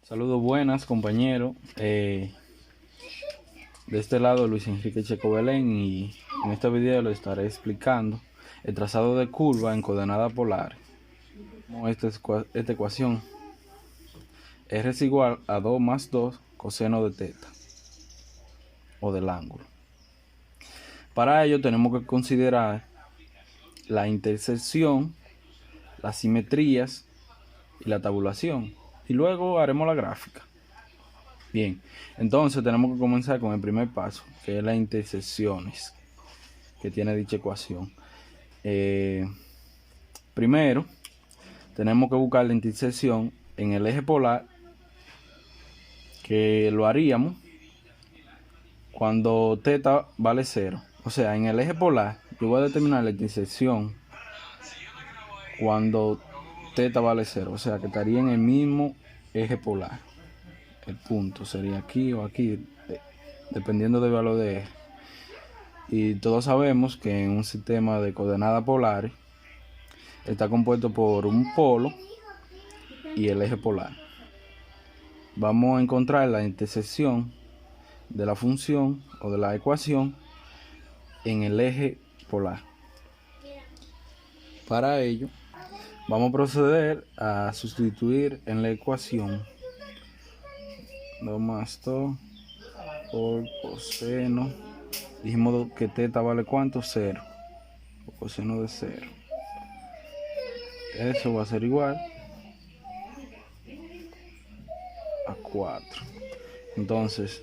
Saludos buenas compañeros, de este lado Luis Enrique Checo Belén y en este video les estaré explicando el trazado de curva en coordenada polar. Como esta ecuación R es igual a 2 más 2 coseno de teta o del ángulo. Para ello tenemos que considerar la intersección, las simetrías y la tabulación y luego haremos la gráfica. Bien, entonces tenemos que comenzar con el primer paso, que es las intersecciones que tiene dicha ecuación. Primero, tenemos que buscar la intersección en el eje polar, que lo haríamos cuando θ vale 0. O sea, en el eje polar, yo voy a determinar la intersección cuando θ vale 0. O sea, que estaría en el mismo eje polar. El punto sería aquí o aquí, dependiendo del valor de eje. Y todos sabemos que en un sistema de coordenadas polares está compuesto por un polo y el eje polar. Vamos a encontrar la intersección de la función o de la ecuación en el eje polar. Para ello, vamos a proceder a sustituir en la ecuación 2 más 2 por coseno. Dijimos que θ vale ¿cuánto? 0. O coseno de 0. Eso va a ser igual a 4. Entonces,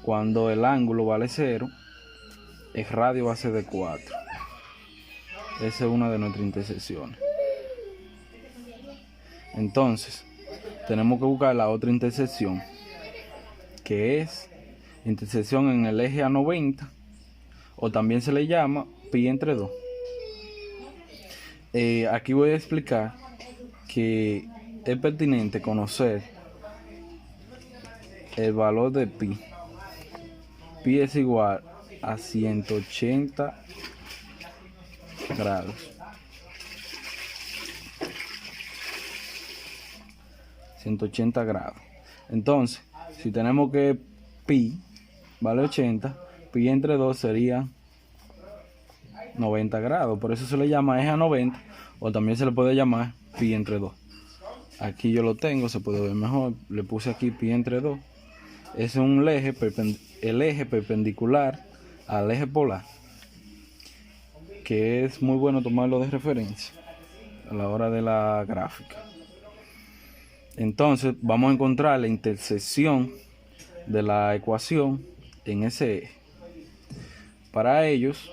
cuando el ángulo vale 0, el radio va a ser de 4. Esa es una de nuestras intersecciones. Entonces, tenemos que buscar la otra intersección, que es intersección en el eje A90, o también se le llama pi entre 2. Aquí voy a explicar que es pertinente conocer el valor de pi. Pi es igual a 180 grados. 180 grados. Entonces, si tenemos que pi vale 80, pi entre 2 sería 90 grados. Por eso se le llama eje a 90, o también se le puede llamar pi entre 2. Aquí yo lo tengo, se puede ver mejor. Le puse aquí pi entre 2. Ese es el eje perpendicular al eje polar, que es muy bueno tomarlo de referencia a la hora de la gráfica. Entonces vamos a encontrar la intersección de la ecuación en ese eje. Para ellos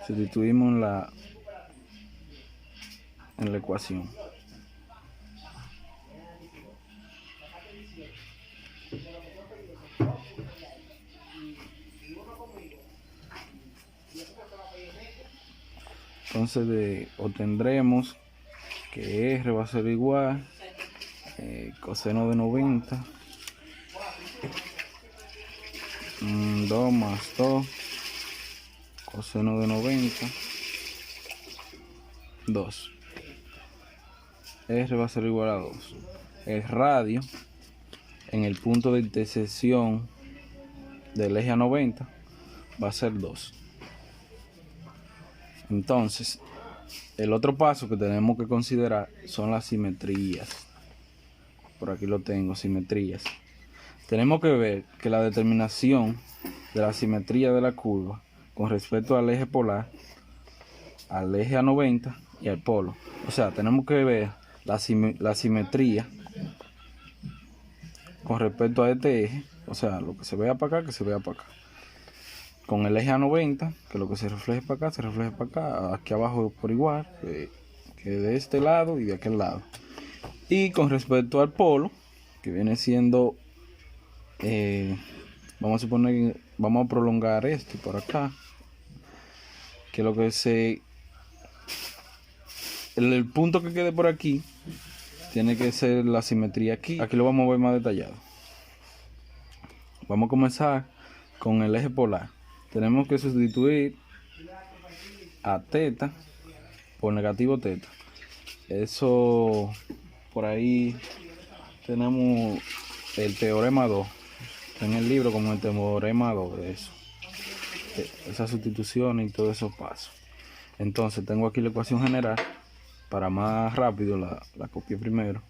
sustituimos en la ecuación. Entonces obtendremos que R va a ser igual coseno de 90 2 más 2 coseno de 90 2. R va a ser igual a 2. El radio en el punto de intersección del eje a 90 va a ser 2. Entonces, el otro paso que tenemos que considerar son las simetrías. Por aquí lo tengo, simetrías. Tenemos que ver que la determinación de la simetría de la curva con respecto al eje polar, al eje a 90 y al polo. O sea, tenemos que ver la simetría con respecto a este eje. O sea, lo que se vea para acá, que se vea para acá. Con el eje a 90, que lo que se refleje para acá, se refleje para acá. Aquí abajo por igual, que de este lado y de aquel lado. Y con respecto al polo, que viene siendo, vamos a suponer, vamos a prolongar este por acá, que lo que el punto que quede por aquí tiene que ser la simetría aquí. Aquí lo vamos a ver más detallado. Vamos a comenzar con el eje polar. Tenemos que sustituir a θ por negativo θ. Eso por ahí tenemos el teorema 2. Está en el libro como el teorema 2 de eso. Esa sustitución y todos esos pasos. Entonces tengo aquí la ecuación general. Para más rápido la copié primero.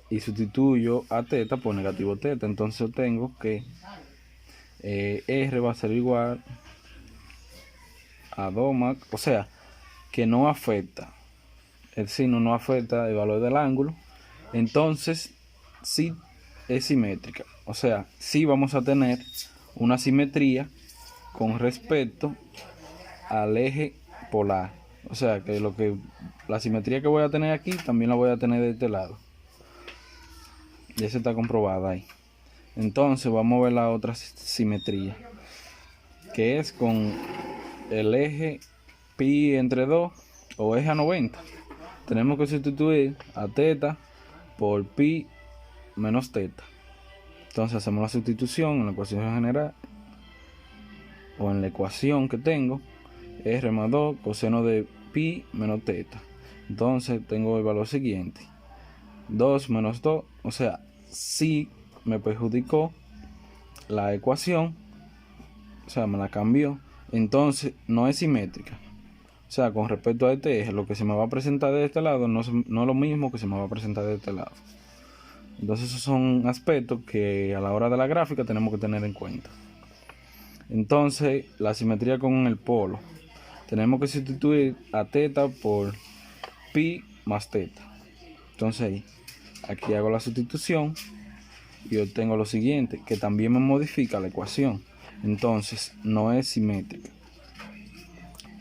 Y sustituyo a teta por negativo teta. Entonces tengo que R va a ser igual a 2 más, o sea, que no afecta. El signo no afecta el valor del ángulo. Entonces, sí es simétrica. O sea, sí vamos a tener una simetría con respecto al eje polar. O sea, que la simetría que voy a tener aquí también la voy a tener de este lado. Y esa está comprobada ahí. Entonces vamos a ver la otra simetría, que es con el eje pi entre 2 o eje a 90. Tenemos que sustituir a teta por pi menos teta. Entonces hacemos la sustitución en la ecuación general o en la ecuación que tengo, r más 2 coseno de pi menos teta. Entonces tengo el valor siguiente, 2 menos 2, o sea, sí me perjudicó la ecuación, o sea, me la cambió. Entonces no es simétrica. O sea, con respecto a este eje, lo que se me va a presentar de este lado no es lo mismo que se me va a presentar de este lado. Entonces esos son aspectos que a la hora de la gráfica tenemos que tener en cuenta. Entonces, la simetría con el polo. Tenemos que sustituir a teta por pi más teta. Entonces, aquí hago la sustitución y obtengo lo siguiente, que también me modifica la ecuación. Entonces, no es simétrica.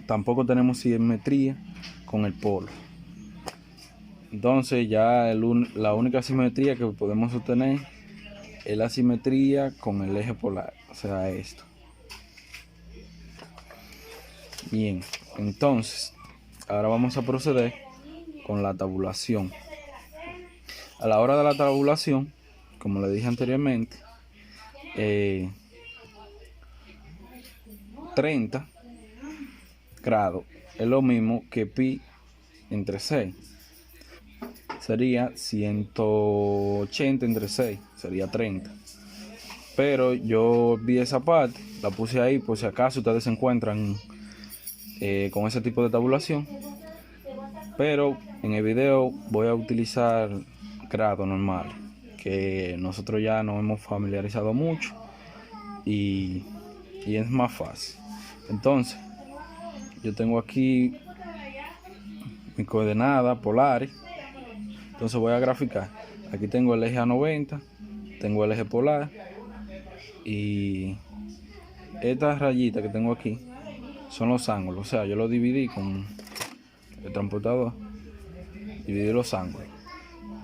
Tampoco tenemos simetría con el polo. Entonces ya la única simetría que podemos obtener es la simetría con el eje polar, o sea, esto. Bien, entonces ahora vamos a proceder con la tabulación. A la hora de la tabulación, como le dije anteriormente, 30 grados es lo mismo que pi entre 6. Sería 180 entre 6, sería 30. Pero yo vi esa parte, la puse ahí por si acaso ustedes se encuentran con ese tipo de tabulación. Pero en el video voy a utilizar grado normal, que nosotros ya nos hemos familiarizado mucho y es más fácil. Entonces, yo tengo aquí mi coordenada polares. Entonces voy a graficar. Aquí tengo el eje a 90, tengo el eje polar y estas rayitas que tengo aquí son los ángulos. O sea, yo lo dividí con el transportador, dividí los ángulos.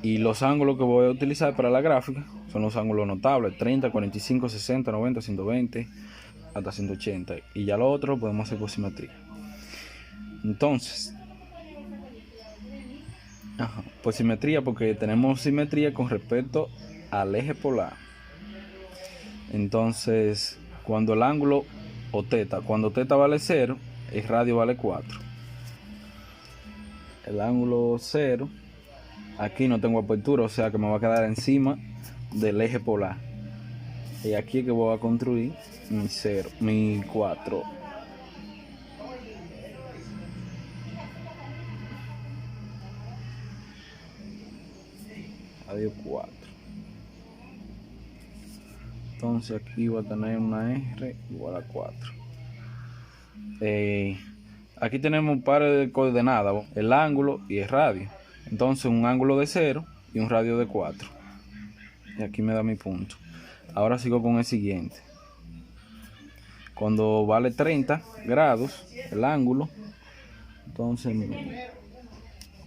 Y los ángulos que voy a utilizar para la gráfica son los ángulos notables: 30, 45, 60, 90, 120 hasta 180. Y ya lo otro podemos hacer por simetría. Entonces, por simetría, porque tenemos simetría con respecto al eje polar. Entonces, cuando el ángulo o teta, cuando teta vale 0, el radio vale 4. El ángulo 0, aquí no tengo apertura, o sea que me va a quedar encima del eje polar. Y aquí es que voy a construir mi 0, mi 4. Radio 4. Entonces aquí voy a tener una R igual a 4. Aquí tenemos un par de coordenadas, el ángulo y el radio. Entonces un ángulo de 0 y un radio de 4. Y aquí me da mi punto. Ahora sigo con el siguiente. Cuando vale 30 grados el ángulo, entonces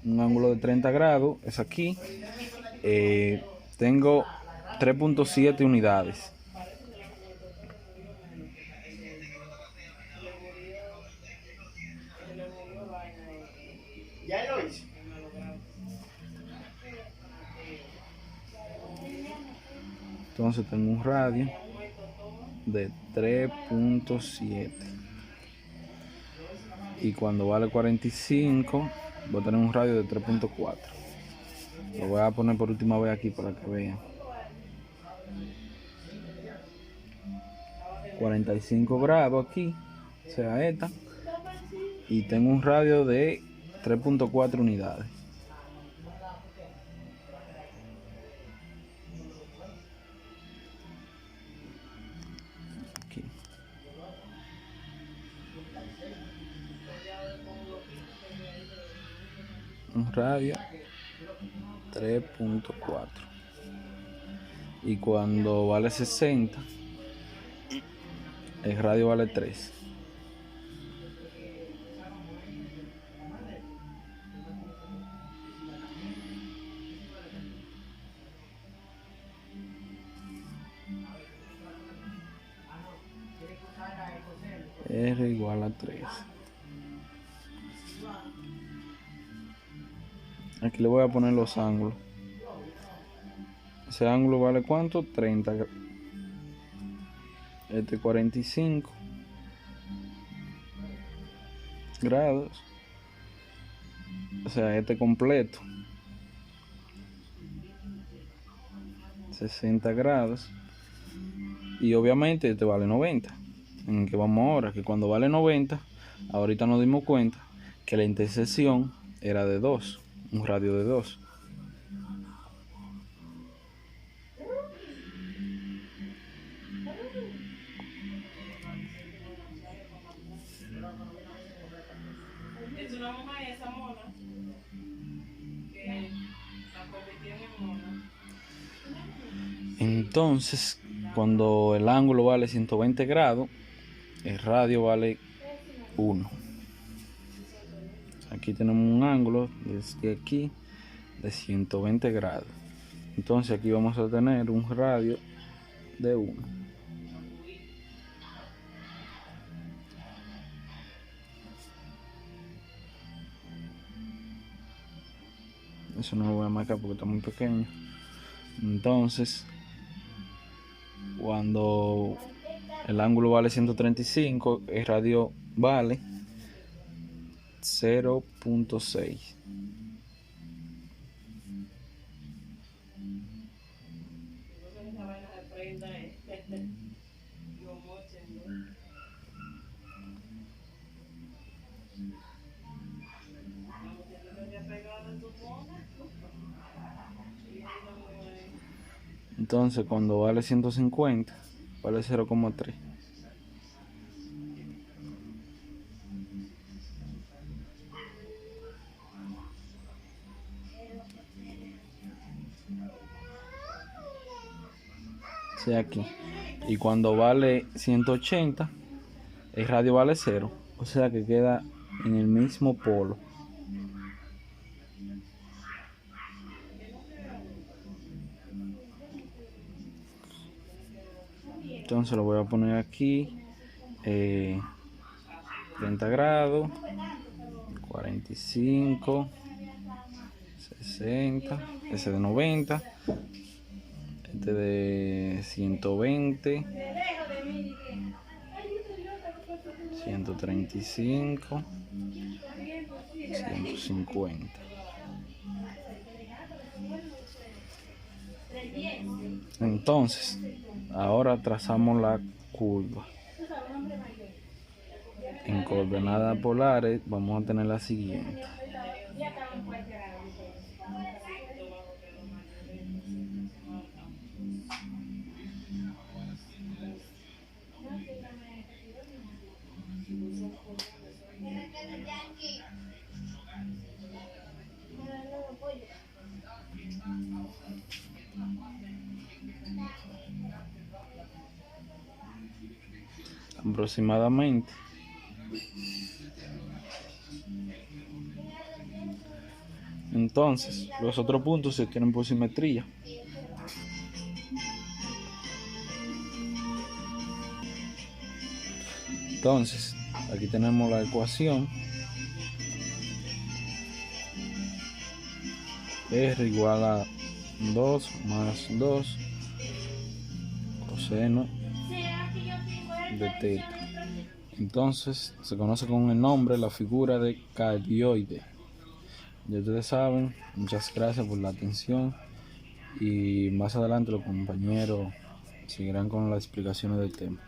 un ángulo de 30 grados es aquí. Tengo 3.7 unidades. Ya lo hice. Entonces tengo un radio de 3.7. Y cuando vale 45, voy a tener un radio de 3.4. Lo voy a poner por última vez aquí para que vean. 45 grados aquí, o sea, esta. Y tengo un radio de 3.4 unidades. Aquí. Un radio 3.4. Y cuando vale 60, el radio vale 3. R igual a 3. Aquí le voy a poner los ángulos. Ese ángulo vale ¿cuánto? 30. Este 45 grados. O sea, este completo 60 grados. Y obviamente este vale 90. En el que vamos ahora, que cuando vale 90, ahorita nos dimos cuenta que la intersección era de 2, un radio de 2. Es una mamá y esa mona que la convirtió en mona. Entonces, cuando el ángulo vale 120 grados, el radio vale 1. Aquí tenemos un ángulo desde aquí de 120 grados. Entonces aquí vamos a tener un radio de 1. Eso no lo voy a marcar porque está muy pequeño. Entonces, cuando el ángulo vale 135, el radio vale 0.6. Entonces, cuando vale 150, vale 0.3. Sí, aquí. Y cuando vale 180, el radio vale 0. O sea que queda en el mismo polo. Entonces lo voy a poner aquí. 30 grados, 45, 60, ese de 90, este de 120, 135, 150. Entonces, ahora trazamos la curva. En coordenadas polares vamos a tener la siguiente. Aproximadamente entonces los otros puntos se tienen por simetría. Entonces aquí tenemos la ecuación. R igual a 2 más 2 coseno de teta. Entonces se conoce con el nombre la figura de cardioide. Ya ustedes saben, muchas gracias por la atención y más adelante los compañeros seguirán con las explicaciones del tema.